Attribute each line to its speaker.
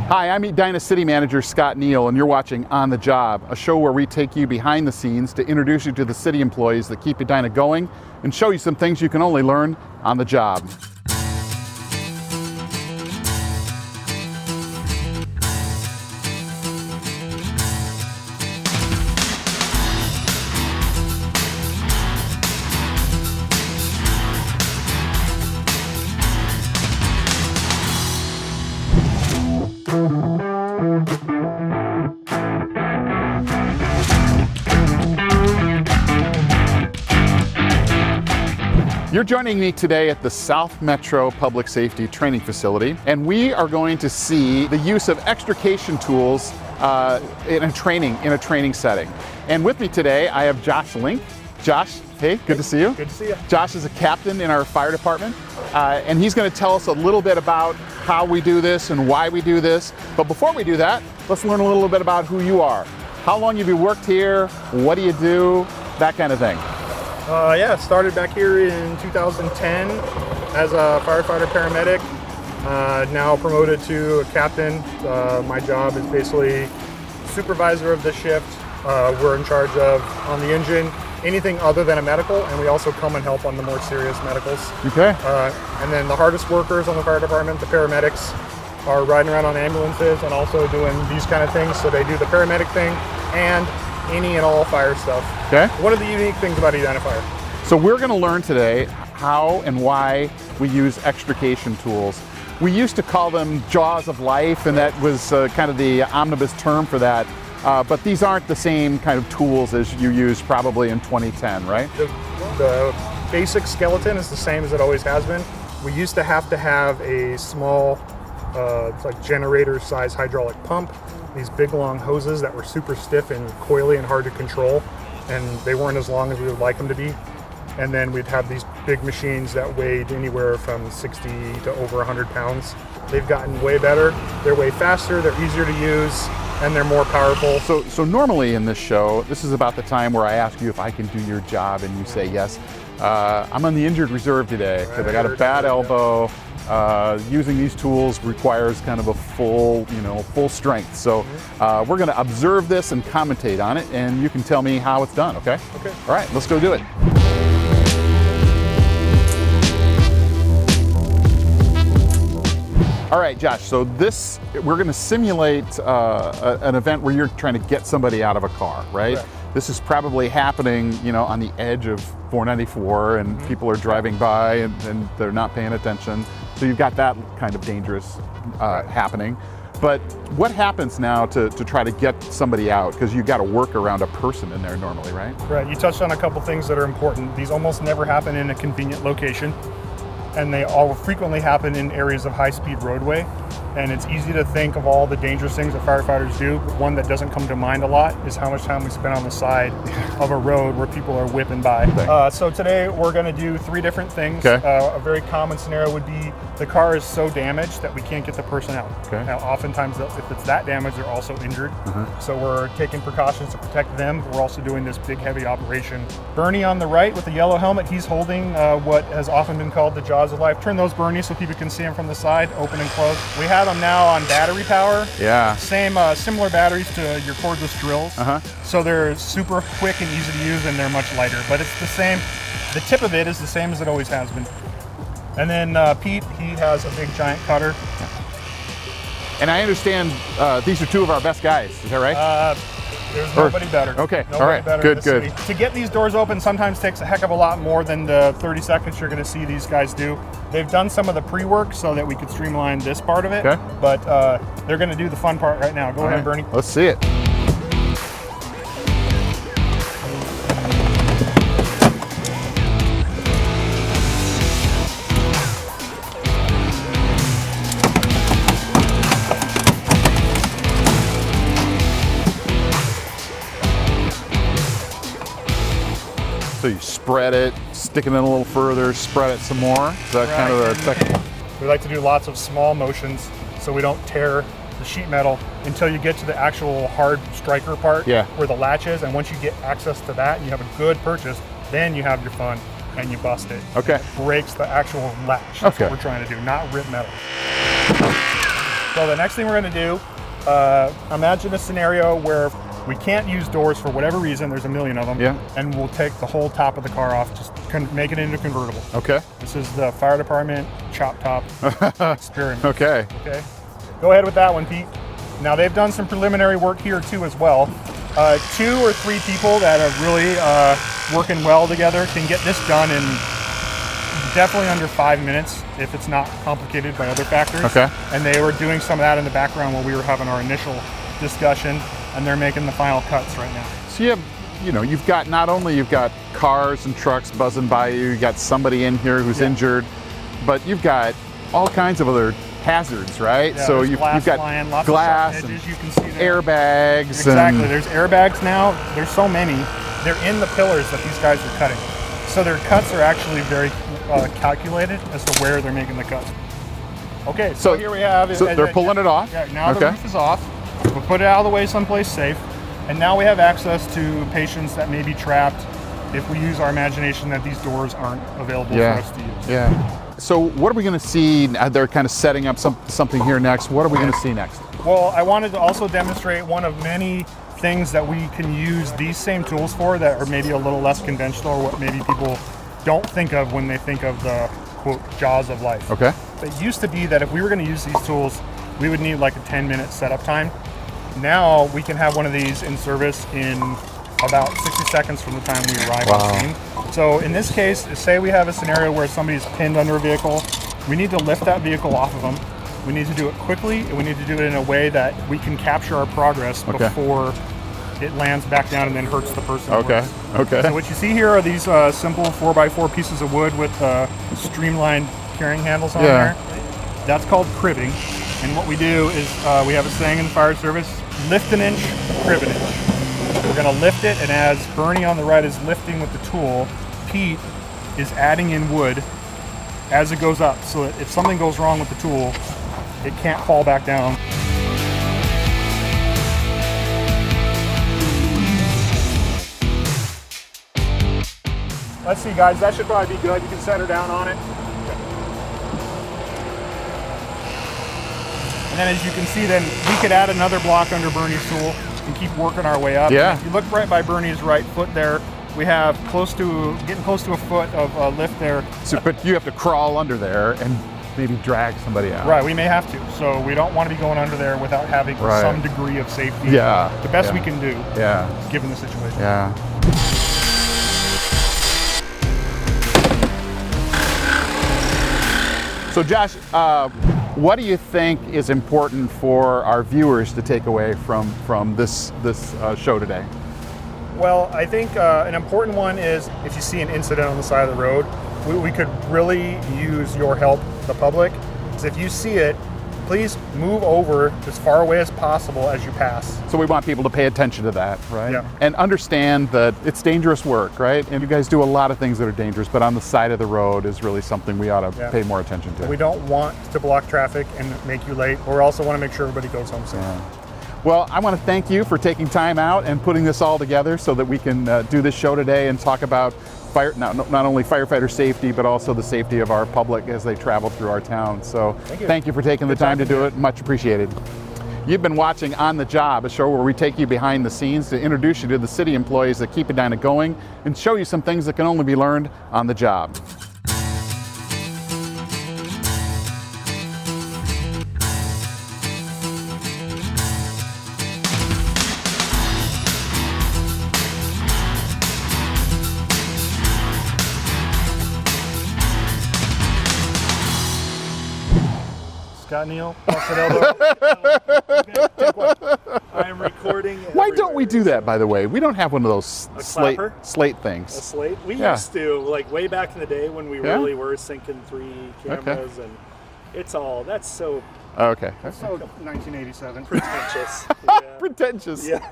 Speaker 1: Hi, I'm Edina City Manager Scott Neal, and you're watching On the Job, a show where we take you behind the scenes to introduce you to the city employees that keep Edina going and show you some things you can only learn on the job. You're joining me today at the South Metro Public Safety Training Facility, and we are going to see the use of extrication tools in a training setting. And with me today, I have Josh Link. Josh, hey, good to see you.
Speaker 2: Good to see you.
Speaker 1: Josh is a captain in our fire department, and he's going to tell us a little bit about how we do this and why we do this. But before we do that, let's learn a little bit about who you are. How long have you worked here? What do you do? That kind of thing.
Speaker 2: Yeah, started back here in 2010 as a firefighter paramedic. Now promoted to a captain. My job is basically supervisor of the shift. We're in charge of, on the engine, anything other than a medical, and we also come and help on the more serious medicals.
Speaker 1: Okay.
Speaker 2: And then the hardest workers on the fire department, the paramedics, are riding around on ambulances and also doing these kind of things. So they do the paramedic thing and any and all fire stuff.
Speaker 1: Okay.
Speaker 2: One of the unique things about Edina Fire.
Speaker 1: So we're going to learn today how and why we use extrication tools. We used to call them jaws of life, and that was kind of the omnibus term for that. But these aren't the same kind of tools as you used probably in 2010, right?
Speaker 2: The basic skeleton is the same as it always has been. We used to have a small, like generator-sized hydraulic pump, these big long hoses that were super stiff and coily and hard to control, and they weren't as long as we would like them to be. And then we'd have these big machines that weighed anywhere from 60 to over 100 pounds. They've gotten way better. They're way faster, they're easier to use, and they're more powerful.
Speaker 1: So normally in this show, this is about the time where I ask you if I can do your job and you say yes. I'm on the injured reserve today because I got a bad elbow. Using these tools requires kind of a full strength. So we're going to observe this and commentate on it, and you can tell me how it's done, okay?
Speaker 2: Okay.
Speaker 1: All right, let's go do it. All right, Josh, so we're going to simulate an event where you're trying to get somebody out of a car, right?
Speaker 2: Correct.
Speaker 1: This is probably happening, on the edge of 494, and people are driving by and they're not paying attention. So you've got that kind of dangerous happening. But what happens now to try to get somebody out? Because you've got to work around a person in there normally, right?
Speaker 2: Right, you touched on a couple things that are important. These almost never happen in a convenient location, and they all frequently happen in areas of high-speed roadway. And it's easy to think of all the dangerous things that firefighters do, but one that doesn't come to mind a lot is how much time we spend on the side of a road where people are whipping by. So today we're going to do 3 different things.
Speaker 1: Okay.
Speaker 2: A very common scenario would be the car is so damaged that we can't get the person out.
Speaker 1: Okay.
Speaker 2: Now, oftentimes, if it's that damaged, they're also injured. So we're taking precautions to protect them. We're also doing this big, heavy operation. Bernie on the right with the yellow helmet, he's holding what has often been called the jaws of life. Turn those, Bernie, so people can see them from the side, open and close. We have them now on battery power.
Speaker 1: Yeah.
Speaker 2: Similar batteries to your cordless drills. So they're super quick and easy to use, and they're much lighter. But it's the same. The tip of it is the same as it always has been. And then Pete, he has a big giant cutter.
Speaker 1: And I understand these are 2 of our best guys. Is that right?
Speaker 2: There's nobody better.
Speaker 1: Okay,
Speaker 2: Nobody
Speaker 1: all right,
Speaker 2: better
Speaker 1: good,
Speaker 2: in the
Speaker 1: good.
Speaker 2: city. To get these doors open sometimes takes a heck of a lot more than the 30 seconds you're going to see these guys do. They've done some of the pre-work so that we could streamline this part of it,
Speaker 1: okay.
Speaker 2: But they're going to do the fun part right now. Go ahead, Bernie.
Speaker 1: Let's see it. So you spread it, stick it in a little further, spread it some more. Is that kind of the technique?
Speaker 2: We like to do lots of small motions so we don't tear the sheet metal until you get to the actual hard striker part where the latch is, and once you get access to that and you have a good purchase, then you have your fun and you bust it.
Speaker 1: Okay.
Speaker 2: It breaks the actual latch. That's what we're trying to do, not rip metal. So the next thing we're going to do, imagine a scenario where we can't use doors for whatever reason. There's a million of them.
Speaker 1: Yeah.
Speaker 2: And we'll take the whole top of the car off, just make it into convertible.
Speaker 1: Okay.
Speaker 2: This is the fire department chop top experiment.
Speaker 1: Okay.
Speaker 2: Okay. Go ahead with that one, Pete. Now they've done some preliminary work here too as well. 2 or 3 people that are really working well together can get this done in definitely under 5 minutes if it's not complicated by other factors.
Speaker 1: Okay.
Speaker 2: And they were doing some of that in the background while we were having our initial discussion, and they're making the final cuts right now.
Speaker 1: So you've got not only you've got cars and trucks buzzing by you, you got somebody in here who's injured, but you've got all kinds of other hazards, right?
Speaker 2: Yeah,
Speaker 1: so you've got
Speaker 2: flying, lots
Speaker 1: glass
Speaker 2: of
Speaker 1: and
Speaker 2: edges you can see there.
Speaker 1: airbags.
Speaker 2: Exactly.
Speaker 1: And
Speaker 2: There's airbags now. There's so many. They're in the pillars that these guys are cutting. So their cuts are actually very calculated as to where they're making the cuts. Okay, so here we have.
Speaker 1: So they're pulling it off.
Speaker 2: Yeah. Now the roof is off. We'll put it out of the way someplace safe, and now we have access to patients that may be trapped if we use our imagination that these doors aren't available for us to use.
Speaker 1: Yeah. So what are we going to see? They're kind of setting up something here next. What are we going to see next?
Speaker 2: Well, I wanted to also demonstrate one of many things that we can use these same tools for that are maybe a little less conventional, or what maybe people don't think of when they think of the, quote, jaws of life.
Speaker 1: Okay.
Speaker 2: It used to be that if we were going to use these tools, we would need like a 10-minute setup time. Now we can have one of these in service in about 60 seconds from the time we arrive on the scene. So in this case, say we have a scenario where somebody's pinned under a vehicle, we need to lift that vehicle off of them. We need to do it quickly, and we need to do it in a way that we can capture our progress before it lands back down and then hurts the person.
Speaker 1: Okay.
Speaker 2: So what you see here are these simple 4x4 pieces of wood with streamlined carrying handles on there. That's called cribbing. And what we do is we have a saying in the fire service: lift an inch, crib an inch. We're going to lift it, and as Bernie on the right is lifting with the tool, Pete is adding in wood as it goes up, so that if something goes wrong with the tool, it can't fall back down. Let's see, guys, that should probably be good. You can set her down on it. And then as you can see, then we could add another block under Bernie's tool and keep working our way up.
Speaker 1: Yeah.
Speaker 2: And if you look right by Bernie's right foot there, we have getting close to a foot of lift there.
Speaker 1: So, but you have to crawl under there and maybe drag somebody out.
Speaker 2: Right, we may have to. So we don't want to be going under there without having some degree of safety.
Speaker 1: Yeah.
Speaker 2: The best we can do.
Speaker 1: Yeah.
Speaker 2: Given the situation.
Speaker 1: Yeah. So Josh, what do you think is important for our viewers to take away from this show today?
Speaker 2: Well, I think an important one is if you see an incident on the side of the road, we could really use your help, the public. So if you see it, please move over as far away as possible as you pass.
Speaker 1: So we want people to pay attention to that, right?
Speaker 2: Yeah.
Speaker 1: And understand that it's dangerous work, right? And you guys do a lot of things that are dangerous, but on the side of the road is really something we ought to pay more attention to.
Speaker 2: We don't want to block traffic and make you late, but we also want to make sure everybody goes home safe.
Speaker 1: Yeah. Well, I want to thank you for taking time out and putting this all together so that we can do this show today and talk about not only firefighter safety, but also the safety of our public as they travel through our town. So thank you for taking the time to do it. Much appreciated. You've been watching On the Job, a show where we take you behind the scenes to introduce you to the city employees that keep Edina going and show you some things that can only be learned on the job.
Speaker 2: Scott Neal, okay, take one.
Speaker 3: I am recording.
Speaker 1: Why don't we do that, by the way? We don't have one of those slate things.
Speaker 3: A slate? We used to, like way back in the day when we really were syncing 3 cameras, and it's all, that's so...
Speaker 1: Okay.
Speaker 2: So 1987.
Speaker 3: Pretentious.
Speaker 1: Pretentious.
Speaker 3: Yeah.